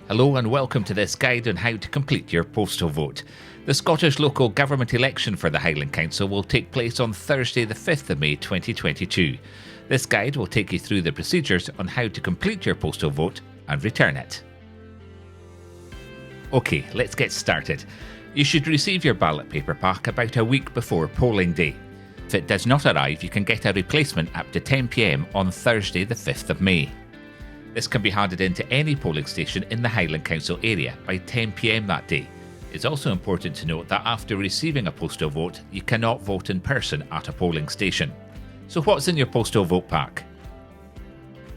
Hello and welcome to this guide on how to complete your postal vote. The Scottish local government election for the Highland Council will take place on Thursday the 5th of May 2022. This guide will take you through the procedures on how to complete your postal vote and return it. Okay, let's get started. You should receive your ballot paper pack about a week before polling day. If it does not arrive, you can get a replacement up to 10 PM on Thursday the 5th of May. This can be handed into any polling station in the Highland Council area by 10 PM that day. It's also important to note that after receiving a postal vote, you cannot vote in person at a polling station. So what's in your postal vote pack?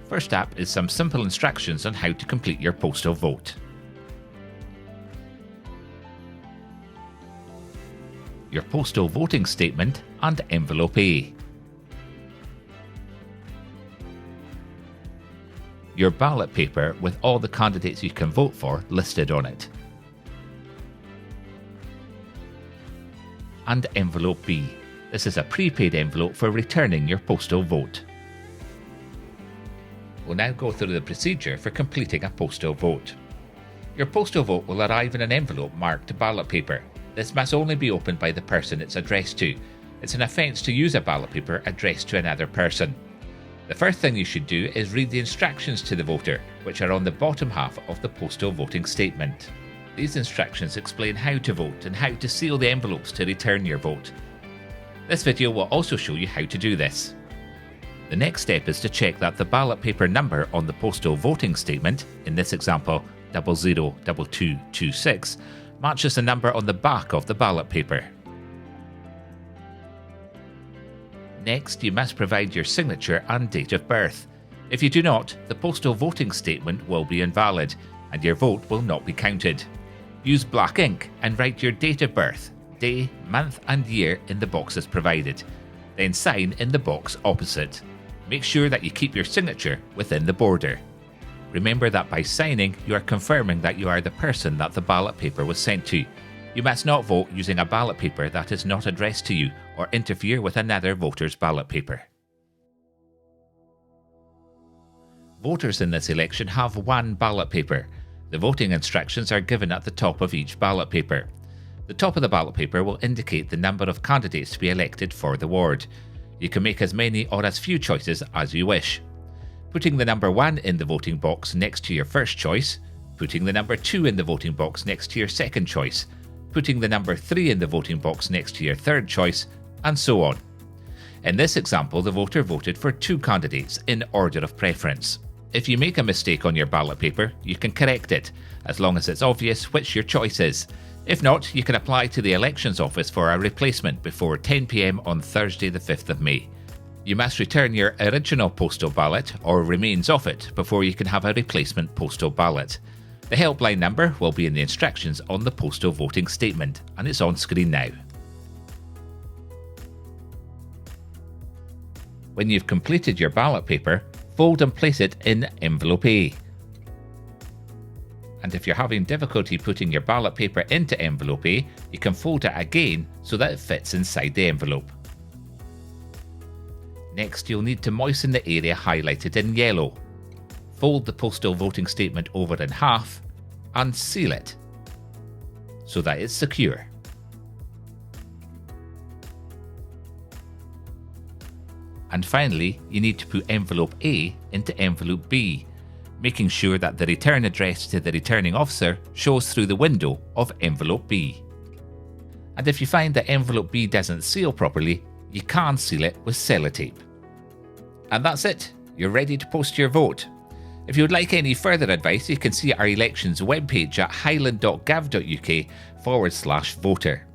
First up is some simple instructions on how to complete your postal vote. Your postal voting statement and envelope A. Your ballot paper with all the candidates you can vote for listed on it. And envelope B. This is a prepaid envelope for returning your postal vote. We'll now go through the procedure for completing a postal vote. Your postal vote will arrive in an envelope marked ballot paper. This must only be opened by the person it's addressed to. It's an offence to use a ballot paper addressed to another person. The first thing you should do is read the instructions to the voter, which are on the bottom half of the postal voting statement. These instructions explain how to vote and how to seal the envelopes to return your vote. This video will also show you how to do this. The next step is to check that the ballot paper number on the postal voting statement, in this example 002226, matches the number on the back of the ballot paper. Next, you must provide your signature and date of birth. If you do not, the postal voting statement will be invalid and your vote will not be counted. Use black ink and write your date of birth, day, month and year in the boxes provided. Then sign in the box opposite. Make sure that you keep your signature within the border. Remember that by signing, you are confirming that you are the person that the ballot paper was sent to. You must not vote using a ballot paper that is not addressed to you or interfere with another voter's ballot paper. Voters in this election have one ballot paper. The voting instructions are given at the top of each ballot paper. The top of the ballot paper will indicate the number of candidates to be elected for the ward. You can make as many or as few choices as you wish. Putting the number 1 in the voting box next to your first choice, putting the number 2 in the voting box next to your second choice, putting the number 3 in the voting box next to your third choice, and so on. In this example, the voter voted for 2 candidates in order of preference. If you make a mistake on your ballot paper, you can correct it, as long as it's obvious which your choice is. If not, you can apply to the Elections Office for a replacement before 10 PM on Thursday the 5th of May. You must return your original postal ballot or remains of it before you can have a replacement postal ballot. The helpline number will be in the instructions on the postal voting statement, and it's on screen now. When you've completed your ballot paper, fold and place it in envelope A. And if you're having difficulty putting your ballot paper into envelope A, you can fold it again so that it fits inside the envelope. Next, you'll need to moisten the area highlighted in yellow. Fold the postal voting statement over in half and seal it so that it's secure. And finally, you need to put envelope A into envelope B, making sure that the return address to the returning officer shows through the window of envelope B. And if you find that envelope B doesn't seal properly, you can seal it with sellotape. And that's it, you're ready to post your vote. If you would like any further advice, you can see our elections webpage at highland.gov.uk/voter.